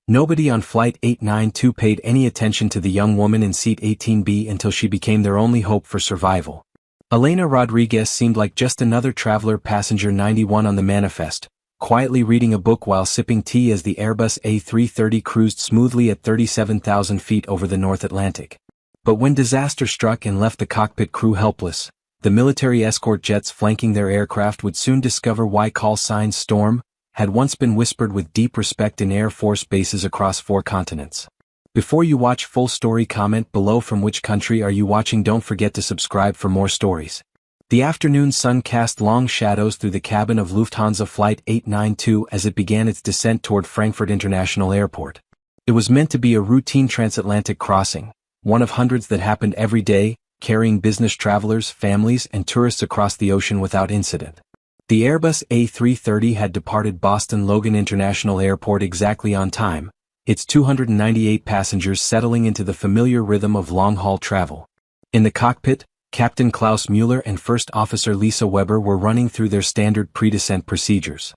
Nobody on Flight 892 paid any attention to the young woman in seat 18B until she became their only hope for survival. Elena Rodriguez seemed like just another traveler, passenger 91 on the manifest, quietly reading a book while sipping tea as the Airbus A330 cruised smoothly at 37,000 feet over the North Atlantic. But when disaster struck and left the cockpit crew helpless, the military escort jets flanking their aircraft would soon discover why call sign Storm had once been whispered with deep respect in Air Force bases across 4 continents. Before you watch full story, comment below from which country are you watching. Don't forget to subscribe for more stories. The afternoon sun cast long shadows through the cabin of Lufthansa Flight 892 as it began its descent toward Frankfurt International Airport. It was meant to be a routine transatlantic crossing, one of hundreds that happened every day, carrying business travelers, families, and tourists across the ocean without incident. The Airbus A330 had departed Boston Logan International Airport exactly on time, its 298 passengers settling into the familiar rhythm of long-haul travel. In the cockpit, Captain Klaus Müller and First Officer Lisa Weber were running through their standard pre-descent procedures.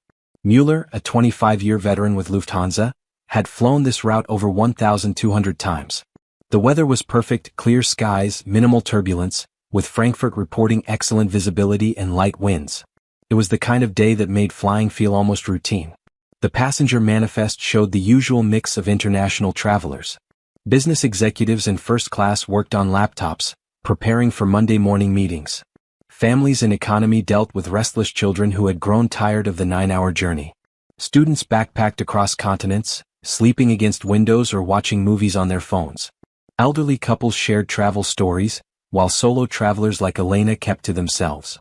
Müller, a 25-year veteran with Lufthansa, had flown this route over 1,200 times. The weather was perfect, clear skies, minimal turbulence, with Frankfurt reporting excellent visibility and light winds. It was the kind of day that made flying feel almost routine. The passenger manifest showed the usual mix of international travelers. Business executives in first class worked on laptops, preparing for Monday morning meetings. Families in economy dealt with restless children who had grown tired of the 9-hour journey. Students backpacked across continents, sleeping against windows or watching movies on their phones. Elderly couples shared travel stories, while solo travelers like Elena kept to themselves.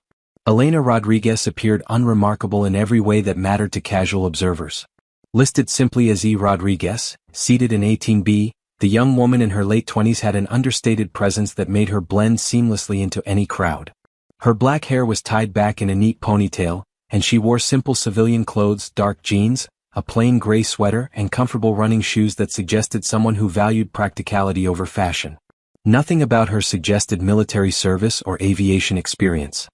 Elena Rodriguez appeared unremarkable in every way that mattered to casual observers. Listed simply as E. Rodriguez, seated in 18B, the young woman in her late 20s had an understated presence that made her blend seamlessly into any crowd. Her black hair was tied back in a neat ponytail, and she wore simple civilian clothes, dark jeans, a plain gray sweater, and comfortable running shoes that suggested someone who valued practicality over fashion. Nothing about her suggested military service or aviation experience.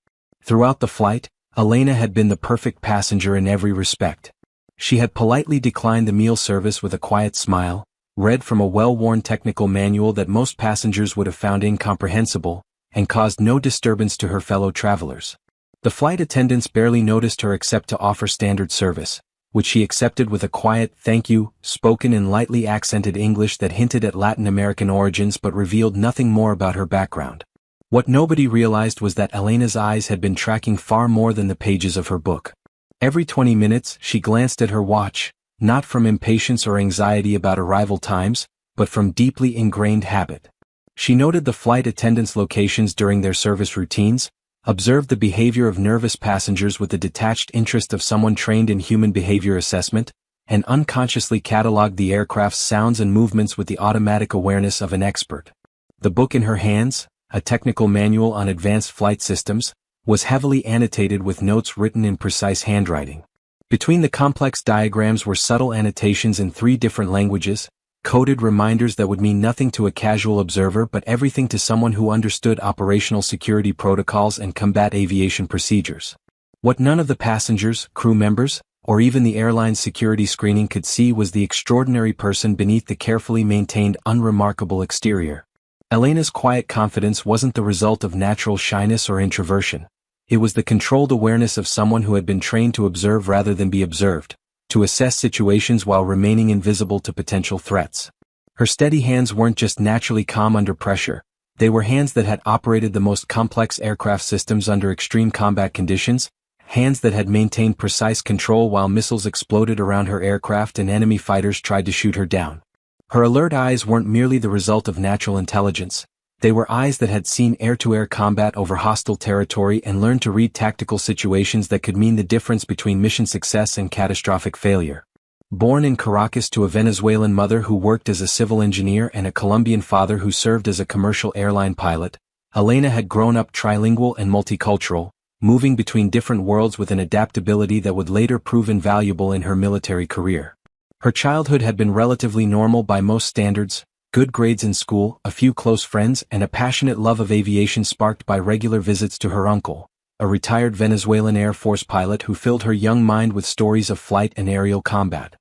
Throughout the flight, Elena had been the perfect passenger in every respect. She had politely declined the meal service with a quiet smile, read from a well-worn technical manual that most passengers would have found incomprehensible, and caused no disturbance to her fellow travelers. The flight attendants barely noticed her except to offer standard service, which she accepted with a quiet "thank you," spoken in lightly accented English that hinted at Latin American origins but revealed nothing more about her background. What nobody realized was that Elena's eyes had been tracking far more than the pages of her book. Every 20 minutes, she glanced at her watch, not from impatience or anxiety about arrival times, but from deeply ingrained habit. She noted the flight attendants' locations during their service routines, observed the behavior of nervous passengers with the detached interest of someone trained in human behavior assessment, and unconsciously catalogued the aircraft's sounds and movements with the automatic awareness of an expert. The book in her hands, a technical manual on advanced flight systems, was heavily annotated with notes written in precise handwriting. Between the complex diagrams were subtle annotations in 3 different languages, coded reminders that would mean nothing to a casual observer but everything to someone who understood operational security protocols and combat aviation procedures. What none of the passengers, crew members, or even the airline's security screening could see was the extraordinary person beneath the carefully maintained, unremarkable exterior. Elena's quiet confidence wasn't the result of natural shyness or introversion. It was the controlled awareness of someone who had been trained to observe rather than be observed, to assess situations while remaining invisible to potential threats. Her steady hands weren't just naturally calm under pressure, they were hands that had operated the most complex aircraft systems under extreme combat conditions, hands that had maintained precise control while missiles exploded around her aircraft and enemy fighters tried to shoot her down. Her alert eyes weren't merely the result of natural intelligence, they were eyes that had seen air-to-air combat over hostile territory and learned to read tactical situations that could mean the difference between mission success and catastrophic failure. Born in Caracas to a Venezuelan mother who worked as a civil engineer and a Colombian father who served as a commercial airline pilot, Elena had grown up trilingual and multicultural, moving between different worlds with an adaptability that would later prove invaluable in her military career. Her childhood had been relatively normal by most standards, good grades in school, a few close friends, and a passionate love of aviation sparked by regular visits to her uncle, a retired Venezuelan Air Force pilot who filled her young mind with stories of flight and aerial combat.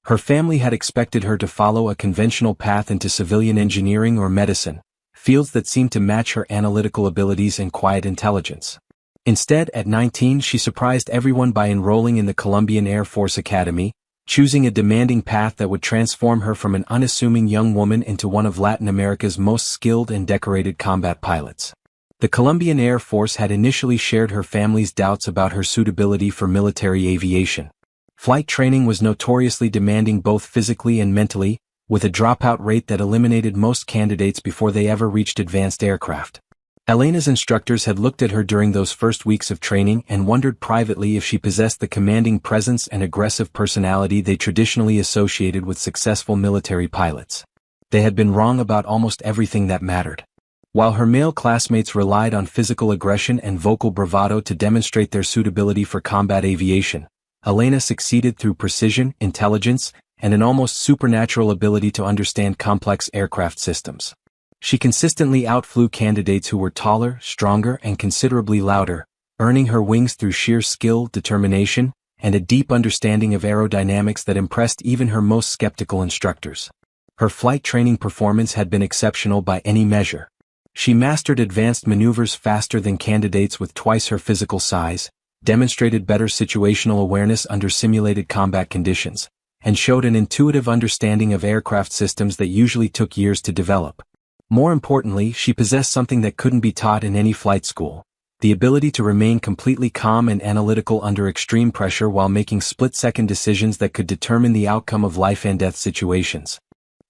Her family had expected her to follow a conventional path into civilian engineering or medicine, fields that seemed to match her analytical abilities and quiet intelligence. Instead, at 19 she surprised everyone by enrolling in the Colombian Air Force Academy, choosing a demanding path that would transform her from an unassuming young woman into one of Latin America's most skilled and decorated combat pilots. The Colombian Air Force had initially shared her family's doubts about her suitability for military aviation. Flight training was notoriously demanding both physically and mentally, with a dropout rate that eliminated most candidates before they ever reached advanced aircraft. Elena's instructors had looked at her during those first weeks of training and wondered privately if she possessed the commanding presence and aggressive personality they traditionally associated with successful military pilots. They had been wrong about almost everything that mattered. While her male classmates relied on physical aggression and vocal bravado to demonstrate their suitability for combat aviation, Elena succeeded through precision, intelligence, and an almost supernatural ability to understand complex aircraft systems. She consistently outflew candidates who were taller, stronger, and considerably louder, earning her wings through sheer skill, determination, and a deep understanding of aerodynamics that impressed even her most skeptical instructors. Her flight training performance had been exceptional by any measure. She mastered advanced maneuvers faster than candidates with twice her physical size, demonstrated better situational awareness under simulated combat conditions, and showed an intuitive understanding of aircraft systems that usually took years to develop. More importantly, she possessed something that couldn't be taught in any flight school: the ability to remain completely calm and analytical under extreme pressure while making split-second decisions that could determine the outcome of life-and-death situations.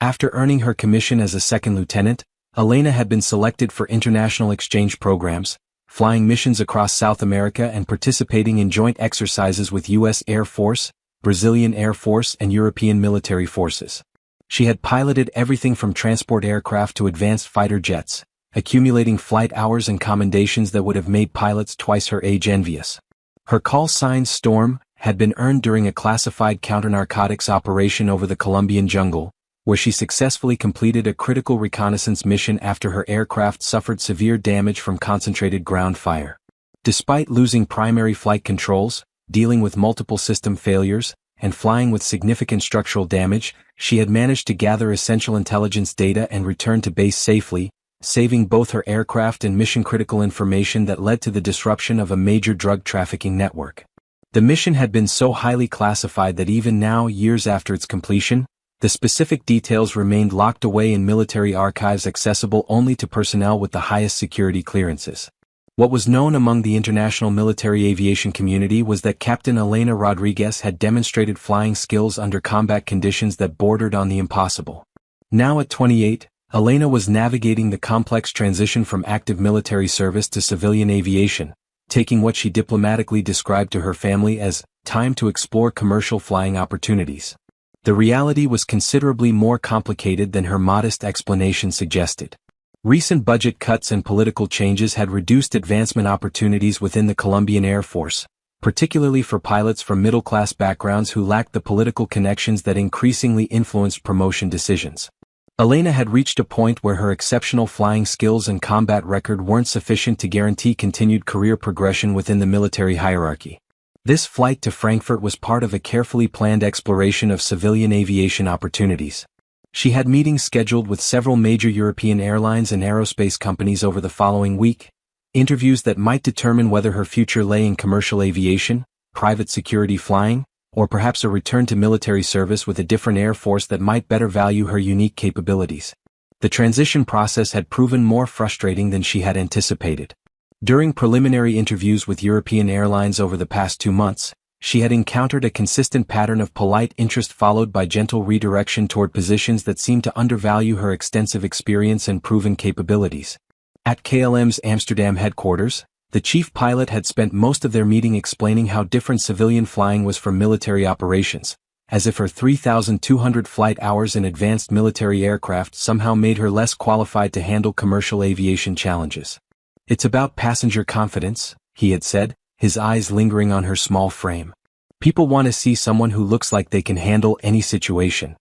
After earning her commission as a second lieutenant, Elena had been selected for international exchange programs, flying missions across South America and participating in joint exercises with U.S. Air Force, Brazilian Air Force, and European military forces. She had piloted everything from transport aircraft to advanced fighter jets, accumulating flight hours and commendations that would have made pilots twice her age envious. Her call sign Storm had been earned during a classified counter-narcotics operation over the Colombian jungle, where she successfully completed a critical reconnaissance mission after her aircraft suffered severe damage from concentrated ground fire. Despite losing primary flight controls, dealing with multiple system failures, and flying with significant structural damage, she had managed to gather essential intelligence data and return to base safely, saving both her aircraft and mission-critical information that led to the disruption of a major drug trafficking network. The mission had been so highly classified that even now, years after its completion, the specific details remained locked away in military archives accessible only to personnel with the highest security clearances. What was known among the international military aviation community was that Captain Elena Rodriguez had demonstrated flying skills under combat conditions that bordered on the impossible. Now at 28, Elena was navigating the complex transition from active military service to civilian aviation, taking what she diplomatically described to her family as time to explore commercial flying opportunities. The reality was considerably more complicated than her modest explanation suggested. Recent budget cuts and political changes had reduced advancement opportunities within the Colombian Air Force, particularly for pilots from middle-class backgrounds who lacked the political connections that increasingly influenced promotion decisions. Elena had reached a point where her exceptional flying skills and combat record weren't sufficient to guarantee continued career progression within the military hierarchy. This flight to Frankfurt was part of a carefully planned exploration of civilian aviation opportunities. She had meetings scheduled with several major European airlines and aerospace companies over the following week, interviews that might determine whether her future lay in commercial aviation, private security flying, or perhaps a return to military service with a different air force that might better value her unique capabilities. The transition process had proven more frustrating than she had anticipated. During preliminary interviews with European airlines over the past 2 months, she had encountered a consistent pattern of polite interest followed by gentle redirection toward positions that seemed to undervalue her extensive experience and proven capabilities. At KLM's Amsterdam headquarters, the chief pilot had spent most of their meeting explaining how different civilian flying was from military operations, as if her 3,200 flight hours in advanced military aircraft somehow made her less qualified to handle commercial aviation challenges. "It's about passenger confidence," he had said, his eyes lingering on her small frame. "People want to see someone who looks like they can handle any situation."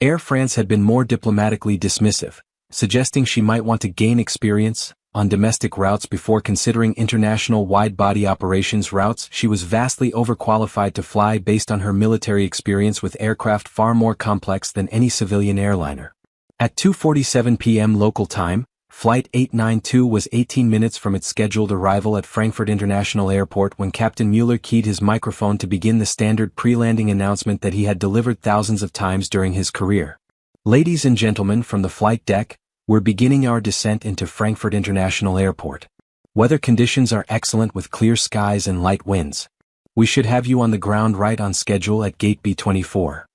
Air France had been more diplomatically dismissive, suggesting she might want to gain experience, on domestic routes before considering international wide-body operations routes. She was vastly overqualified to fly based on her military experience with aircraft far more complex than any civilian airliner. At 2:47 p.m. local time, Flight 892 was 18 minutes from its scheduled arrival at Frankfurt International Airport when Captain Mueller keyed his microphone to begin the standard pre-landing announcement that he had delivered thousands of times during his career. Ladies and gentlemen from the flight deck, we're beginning our descent into Frankfurt International Airport. Weather conditions are excellent with clear skies and light winds. We should have you on the ground right on schedule at Gate B24.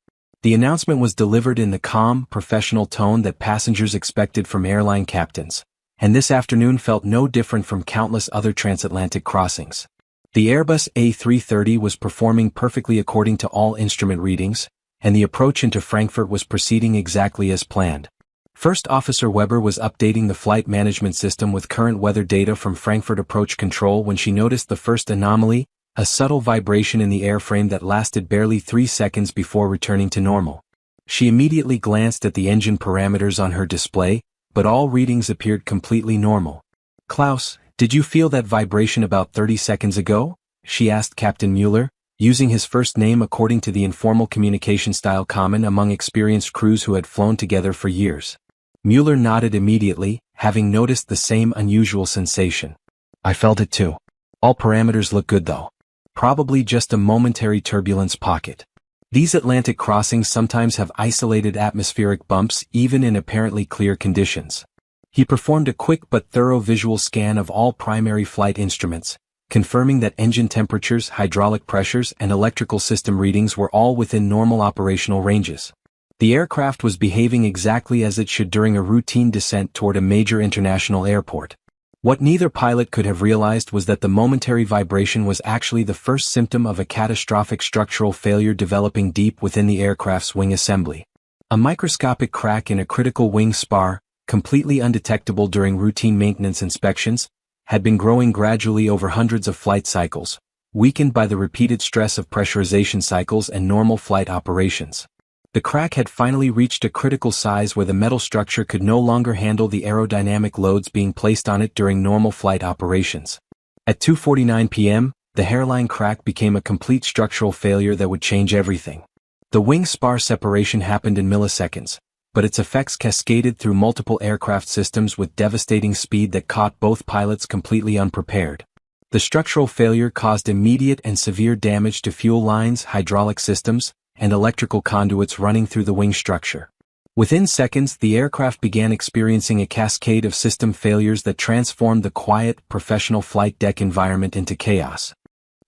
The announcement was delivered in the calm, professional tone that passengers expected from airline captains, and this afternoon felt no different from countless other transatlantic crossings. The Airbus A330 was performing perfectly according to all instrument readings, and the approach into Frankfurt was proceeding exactly as planned. First Officer Weber was updating the flight management system with current weather data from Frankfurt Approach Control when she noticed the first anomaly, a subtle vibration in the airframe that lasted barely 3 seconds before returning to normal. She immediately glanced at the engine parameters on her display, but all readings appeared completely normal. "Klaus, did you feel that vibration about 30 seconds ago?" she asked Captain Mueller, using his first name according to the informal communication style common among experienced crews who had flown together for years. Mueller nodded immediately, having noticed the same unusual sensation. "I felt it too. All parameters look good though. Probably just a momentary turbulence pocket. These Atlantic crossings sometimes have isolated atmospheric bumps even in apparently clear conditions." He performed a quick but thorough visual scan of all primary flight instruments, confirming that engine temperatures, hydraulic pressures, and electrical system readings were all within normal operational ranges. The aircraft was behaving exactly as it should during a routine descent toward a major international airport. What neither pilot could have realized was that the momentary vibration was actually the first symptom of a catastrophic structural failure developing deep within the aircraft's wing assembly. A microscopic crack in a critical wing spar, completely undetectable during routine maintenance inspections, had been growing gradually over hundreds of flight cycles, weakened by the repeated stress of pressurization cycles and normal flight operations. The crack had finally reached a critical size where the metal structure could no longer handle the aerodynamic loads being placed on it during normal flight operations. At 2:49 p.m., the hairline crack became a complete structural failure that would change everything. The wing spar separation happened in milliseconds, but its effects cascaded through multiple aircraft systems with devastating speed that caught both pilots completely unprepared. The structural failure caused immediate and severe damage to fuel lines, hydraulic systems, and electrical conduits running through the wing structure. Within seconds, the aircraft began experiencing a cascade of system failures that transformed the quiet, professional flight deck environment into chaos.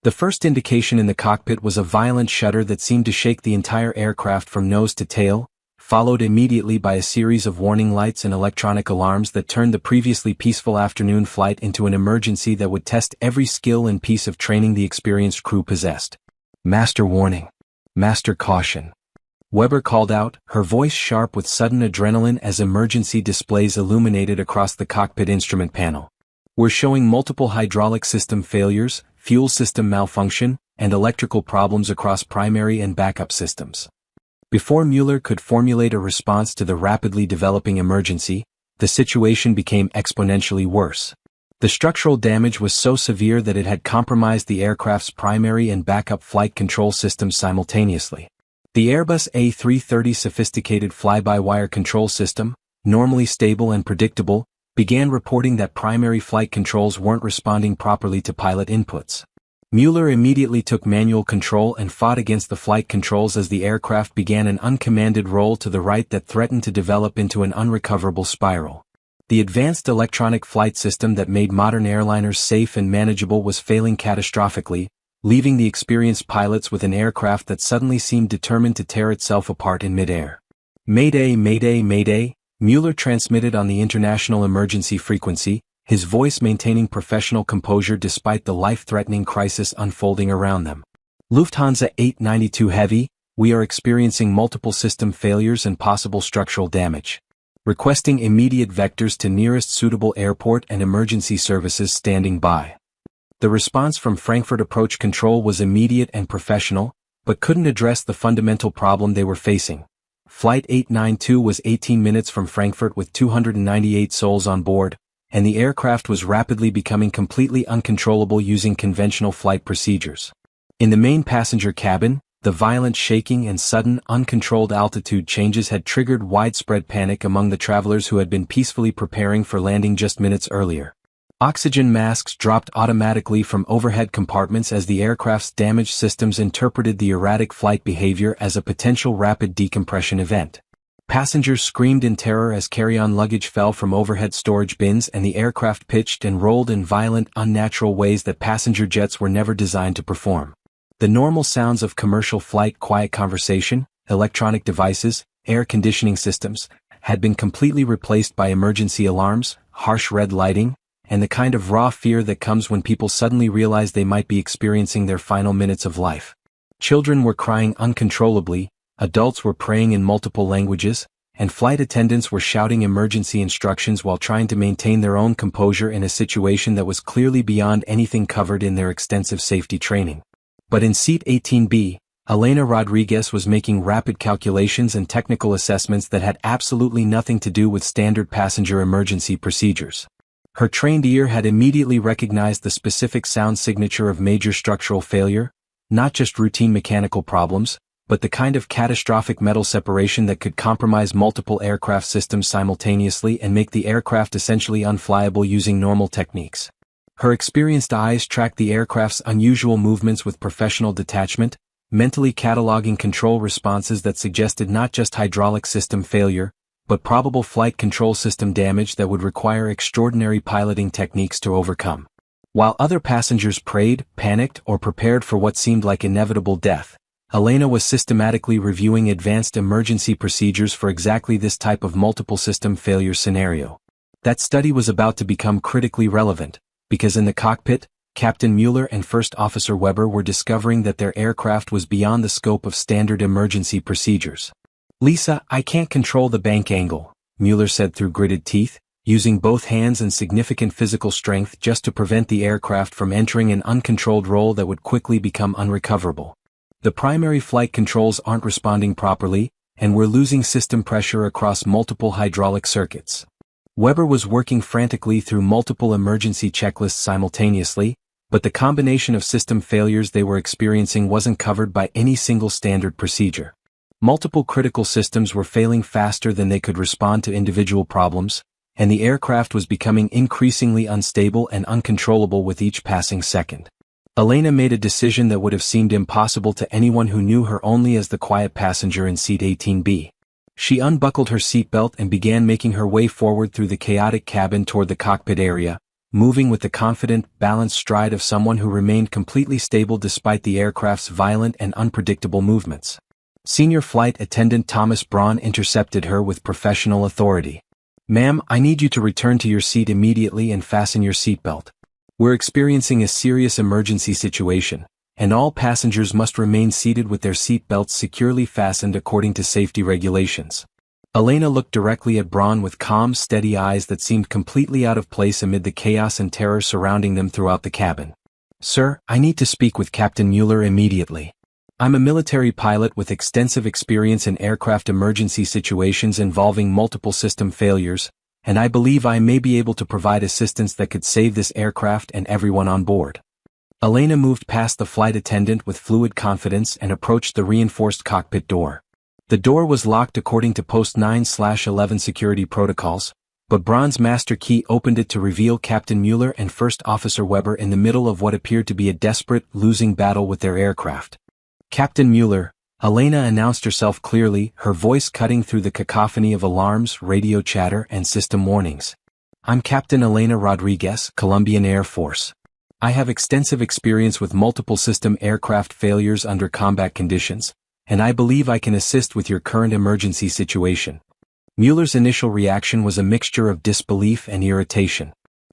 The first indication in the cockpit was a violent shudder that seemed to shake the entire aircraft from nose to tail, followed immediately by a series of warning lights and electronic alarms that turned the previously peaceful afternoon flight into an emergency that would test every skill and piece of training the experienced crew possessed. "Master warning. Master caution," Weber called out, her voice sharp with sudden adrenaline as emergency displays illuminated across the cockpit instrument panel. "We're showing multiple hydraulic system failures, fuel system malfunction, and electrical problems across primary and backup systems." Before Mueller could formulate a response to the rapidly developing emergency, the situation became exponentially worse. The structural damage was so severe that it had compromised the aircraft's primary and backup flight control systems simultaneously. The Airbus A330 sophisticated fly-by-wire control system, normally stable and predictable, began reporting that primary flight controls weren't responding properly to pilot inputs. Mueller immediately took manual control and fought against the flight controls as the aircraft began an uncommanded roll to the right that threatened to develop into an unrecoverable spiral. The advanced electronic flight system that made modern airliners safe and manageable was failing catastrophically, leaving the experienced pilots with an aircraft that suddenly seemed determined to tear itself apart in midair. "Mayday, mayday, mayday," Mueller transmitted on the international emergency frequency, his voice maintaining professional composure despite the life-threatening crisis unfolding around them. "Lufthansa 892 Heavy, we are experiencing multiple system failures and possible structural damage. Requesting immediate vectors to nearest suitable airport and emergency services standing by." The response from Frankfurt Approach Control was immediate and professional, but couldn't address the fundamental problem they were facing. Flight 892 was 18 minutes from Frankfurt with 298 souls on board, and the aircraft was rapidly becoming completely uncontrollable using conventional flight procedures. In the main passenger cabin, the violent shaking and sudden, uncontrolled altitude changes had triggered widespread panic among the travelers who had been peacefully preparing for landing just minutes earlier. Oxygen masks dropped automatically from overhead compartments as the aircraft's damaged systems interpreted the erratic flight behavior as a potential rapid decompression event. Passengers screamed in terror as carry-on luggage fell from overhead storage bins and the aircraft pitched and rolled in violent, unnatural ways that passenger jets were never designed to perform. The normal sounds of commercial flight, quiet conversation, electronic devices, air conditioning systems, had been completely replaced by emergency alarms, harsh red lighting, and the kind of raw fear that comes when people suddenly realize they might be experiencing their final minutes of life. Children were crying uncontrollably, adults were praying in multiple languages, and flight attendants were shouting emergency instructions while trying to maintain their own composure in a situation that was clearly beyond anything covered in their extensive safety training. But in seat 18B, Elena Rodriguez was making rapid calculations and technical assessments that had absolutely nothing to do with standard passenger emergency procedures. Her trained ear had immediately recognized the specific sound signature of major structural failure, not just routine mechanical problems, but the kind of catastrophic metal separation that could compromise multiple aircraft systems simultaneously and make the aircraft essentially unflyable using normal techniques. Her experienced eyes tracked the aircraft's unusual movements with professional detachment, mentally cataloging control responses that suggested not just hydraulic system failure, but probable flight control system damage that would require extraordinary piloting techniques to overcome. While other passengers prayed, panicked, or prepared for what seemed like inevitable death, Elena was systematically reviewing advanced emergency procedures for exactly this type of multiple system failure scenario. That study was about to become critically relevant, because in the cockpit, Captain Mueller and First Officer Weber were discovering that their aircraft was beyond the scope of standard emergency procedures. "Lisa, I can't control the bank angle," Mueller said through gritted teeth, using both hands and significant physical strength just to prevent the aircraft from entering an uncontrolled roll that would quickly become unrecoverable. "The primary flight controls aren't responding properly, and we're losing system pressure across multiple hydraulic circuits." Weber was working frantically through multiple emergency checklists simultaneously, but the combination of system failures they were experiencing wasn't covered by any single standard procedure. Multiple critical systems were failing faster than they could respond to individual problems, and the aircraft was becoming increasingly unstable and uncontrollable with each passing second. Elena made a decision that would have seemed impossible to anyone who knew her only as the quiet passenger in seat 18B. She unbuckled her seatbelt and began making her way forward through the chaotic cabin toward the cockpit area, moving with the confident, balanced stride of someone who remained completely stable despite the aircraft's violent and unpredictable movements. Senior Flight Attendant Thomas Braun intercepted her with professional authority. "Ma'am, I need you to return to your seat immediately and fasten your seatbelt. We're experiencing a serious emergency situation, and all passengers must remain seated with their seat belts securely fastened according to safety regulations." Elena looked directly at Braun with calm, steady eyes that seemed completely out of place amid the chaos and terror surrounding them throughout the cabin. "Sir, I need to speak with Captain Mueller immediately. I'm a military pilot with extensive experience in aircraft emergency situations involving multiple system failures, and I believe I may be able to provide assistance that could save this aircraft and everyone on board." Elena moved past the flight attendant with fluid confidence and approached the reinforced cockpit door. The door was locked according to Post 9/11 security protocols, but Braun's master key opened it to reveal Captain Mueller and First Officer Weber in the middle of what appeared to be a desperate, losing battle with their aircraft. "Captain Mueller," Elena announced herself clearly, her voice cutting through the cacophony of alarms, radio chatter, and system warnings. "I'm Captain Elena Rodriguez, Colombian Air Force. I have extensive experience with multiple system aircraft failures under combat conditions, and I believe I can assist with your current emergency situation." Mueller's initial reaction was a mixture of disbelief and irritation.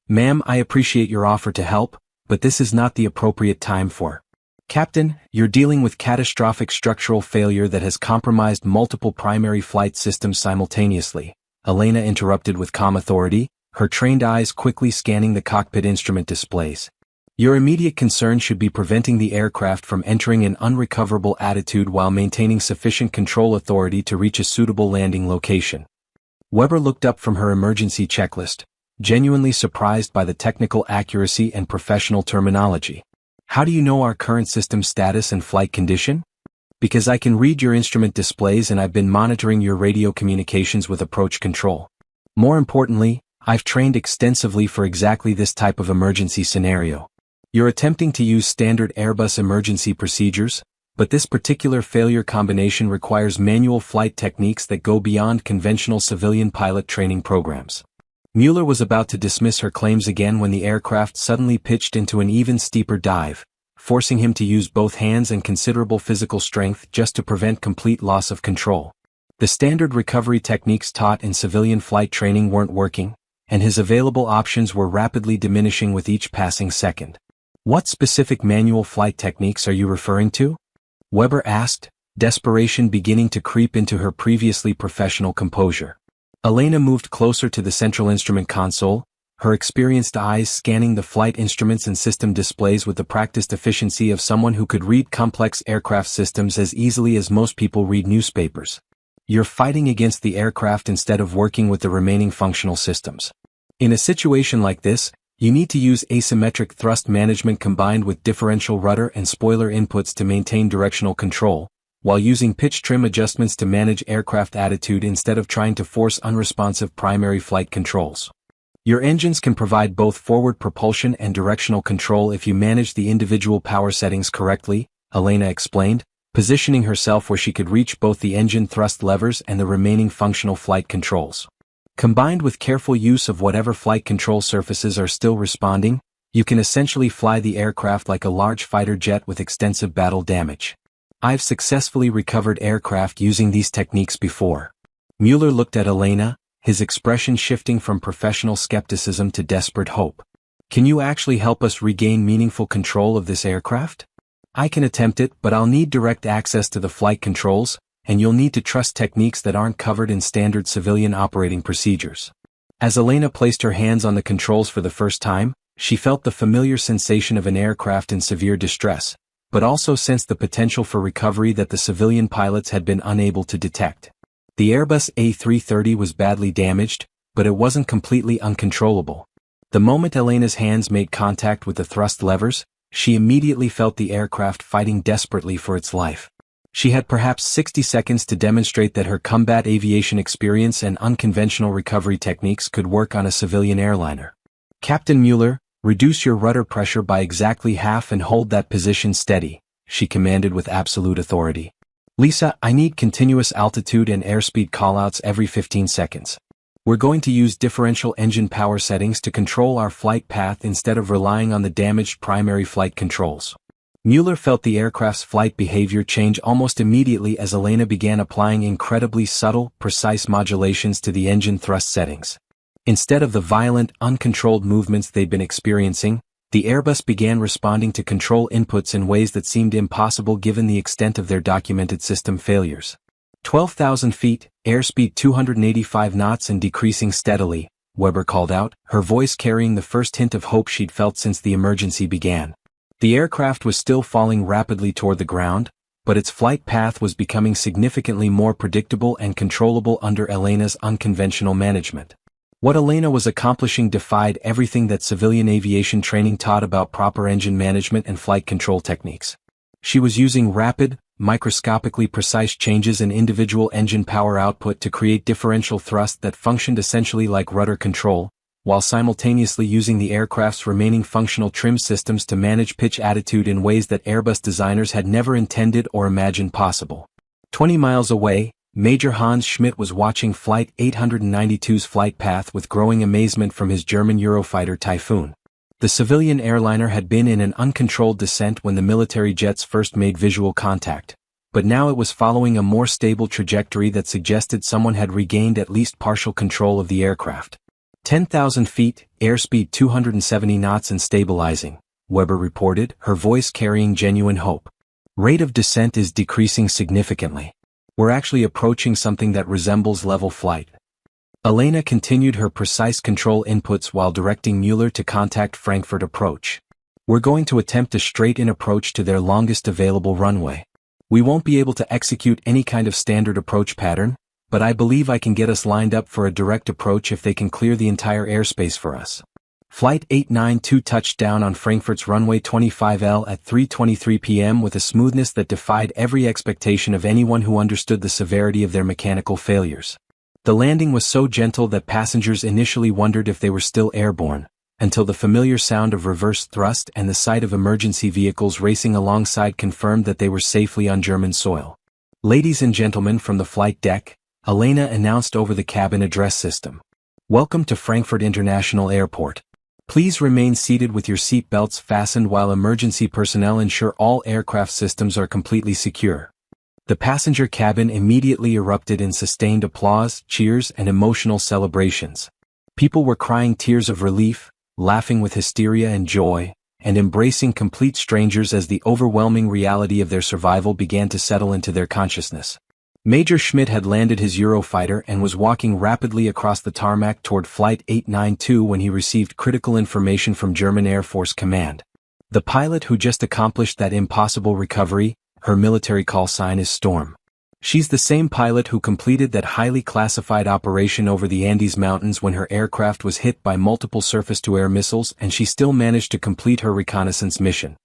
"Ma'am, I appreciate your offer to help, but this is not the appropriate time for." "Captain, you're dealing with catastrophic structural failure that has compromised multiple primary flight systems simultaneously," Elena interrupted with calm authority, her trained eyes quickly scanning the cockpit instrument displays. "Your immediate concern should be preventing the aircraft from entering an unrecoverable attitude while maintaining sufficient control authority to reach a suitable landing location." Weber looked up from her emergency checklist, genuinely surprised by the technical accuracy and professional terminology. How do you know our current system status and flight condition? Because I can read your instrument displays and I've been monitoring your radio communications with approach control. More importantly, I've trained extensively for exactly this type of emergency scenario. You're attempting to use standard Airbus emergency procedures, but this particular failure combination requires manual flight techniques that go beyond conventional civilian pilot training programs. Mueller was about to dismiss her claims again when the aircraft suddenly pitched into an even steeper dive, forcing him to use both hands and considerable physical strength just to prevent complete loss of control. The standard recovery techniques taught in civilian flight training weren't working, and his available options were rapidly diminishing with each passing second. What specific manual flight techniques are you referring to? Weber asked, desperation beginning to creep into her previously professional composure. Elena moved closer to the central instrument console, her experienced eyes scanning the flight instruments and system displays with the practiced efficiency of someone who could read complex aircraft systems as easily as most people read newspapers. You're fighting against the aircraft instead of working with the remaining functional systems. In a situation like this, you need to use asymmetric thrust management combined with differential rudder and spoiler inputs to maintain directional control, while using pitch trim adjustments to manage aircraft attitude instead of trying to force unresponsive primary flight controls. Your engines can provide both forward propulsion and directional control if you manage the individual power settings correctly, Elena explained, positioning herself where she could reach both the engine thrust levers and the remaining functional flight controls. Combined with careful use of whatever flight control surfaces are still responding, you can essentially fly the aircraft like a large fighter jet with extensive battle damage. I've successfully recovered aircraft using these techniques before. Mueller looked at Elena, his expression shifting from professional skepticism to desperate hope. Can you actually help us regain meaningful control of this aircraft? I can attempt it, but I'll need direct access to the flight controls, and you'll need to trust techniques that aren't covered in standard civilian operating procedures. As Elena placed her hands on the controls for the first time, she felt the familiar sensation of an aircraft in severe distress, but also sensed the potential for recovery that the civilian pilots had been unable to detect. The Airbus A330 was badly damaged, but it wasn't completely uncontrollable. The moment Elena's hands made contact with the thrust levers, she immediately felt the aircraft fighting desperately for its life. She had perhaps 60 seconds to demonstrate that her combat aviation experience and unconventional recovery techniques could work on a civilian airliner. Captain Mueller, reduce your rudder pressure by exactly half and hold that position steady, she commanded with absolute authority. Lisa, I need continuous altitude and airspeed callouts every 15 seconds. We're going to use differential engine power settings to control our flight path instead of relying on the damaged primary flight controls. Mueller felt the aircraft's flight behavior change almost immediately as Elena began applying incredibly subtle, precise modulations to the engine thrust settings. Instead of the violent, uncontrolled movements they'd been experiencing, the Airbus began responding to control inputs in ways that seemed impossible given the extent of their documented system failures. 12,000 feet, airspeed 285 knots and decreasing steadily, Weber called out, her voice carrying the first hint of hope she'd felt since the emergency began. The aircraft was still falling rapidly toward the ground, but its flight path was becoming significantly more predictable and controllable under Elena's unconventional management. What Elena was accomplishing defied everything that civilian aviation training taught about proper engine management and flight control techniques. She was using rapid, microscopically precise changes in individual engine power output to create differential thrust that functioned essentially like rudder control, while simultaneously using the aircraft's remaining functional trim systems to manage pitch attitude in ways that Airbus designers had never intended or imagined possible. 20 miles away, Major Hans Schmidt was watching Flight 892's flight path with growing amazement from his German Eurofighter Typhoon. The civilian airliner had been in an uncontrolled descent when the military jets first made visual contact, but now it was following a more stable trajectory that suggested someone had regained at least partial control of the aircraft. 10,000 feet, airspeed 270 knots and stabilizing, Weber reported, her voice carrying genuine hope. Rate of descent is decreasing significantly. We're actually approaching something that resembles level flight. Elena continued her precise control inputs while directing Mueller to contact Frankfurt approach. We're going to attempt a straight-in approach to their longest available runway. We won't be able to execute any kind of standard approach pattern, but I believe I can get us lined up for a direct approach if they can clear the entire airspace for us. Flight 892 touched down on Frankfurt's runway 25L at 3:23 p.m. with a smoothness that defied every expectation of anyone who understood the severity of their mechanical failures. The landing was so gentle that passengers initially wondered if they were still airborne, until the familiar sound of reverse thrust and the sight of emergency vehicles racing alongside confirmed that they were safely on German soil. "Ladies and gentlemen," from the flight deck, Elena announced over the cabin address system. "Welcome to Frankfurt International Airport. Please remain seated with your seat belts fastened while emergency personnel ensure all aircraft systems are completely secure." The passenger cabin immediately erupted in sustained applause, cheers, and emotional celebrations. People were crying tears of relief, laughing with hysteria and joy, and embracing complete strangers as the overwhelming reality of their survival began to settle into their consciousness. Major Schmidt had landed his Eurofighter and was walking rapidly across the tarmac toward Flight 892 when he received critical information from German Air Force Command. The pilot who just accomplished that impossible recovery, her military call sign is Storm. She's the same pilot who completed that highly classified operation over the Andes Mountains when her aircraft was hit by multiple surface-to-air missiles and she still managed to complete her reconnaissance mission.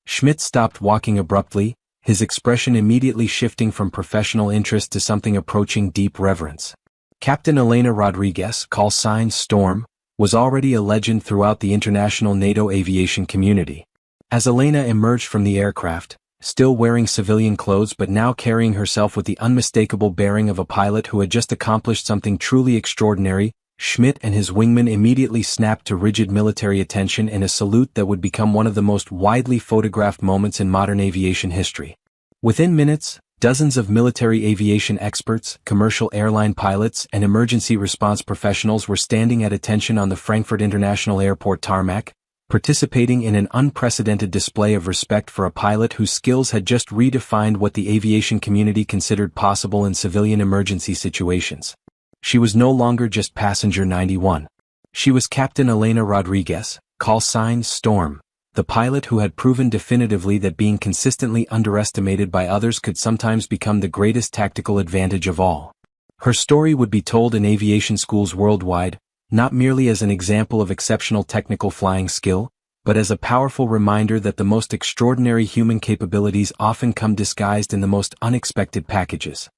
Schmidt stopped walking abruptly, his expression immediately shifting from professional interest to something approaching deep reverence. Captain Elena Rodriguez, call sign Storm, was already a legend throughout the international NATO aviation community. As Elena emerged from the aircraft, still wearing civilian clothes but now carrying herself with the unmistakable bearing of a pilot who had just accomplished something truly extraordinary, Schmidt and his wingman immediately snapped to rigid military attention in a salute that would become one of the most widely photographed moments in modern aviation history. Within minutes, dozens of military aviation experts, commercial airline pilots, and emergency response professionals were standing at attention on the Frankfurt International Airport tarmac, participating in an unprecedented display of respect for a pilot whose skills had just redefined what the aviation community considered possible in civilian emergency situations. She was no longer just Passenger 91. She was Captain Elena Rodriguez, call sign Storm, the pilot who had proven definitively that being consistently underestimated by others could sometimes become the greatest tactical advantage of all. Her story would be told in aviation schools worldwide, not merely as an example of exceptional technical flying skill, but as a powerful reminder that the most extraordinary human capabilities often come disguised in the most unexpected packages.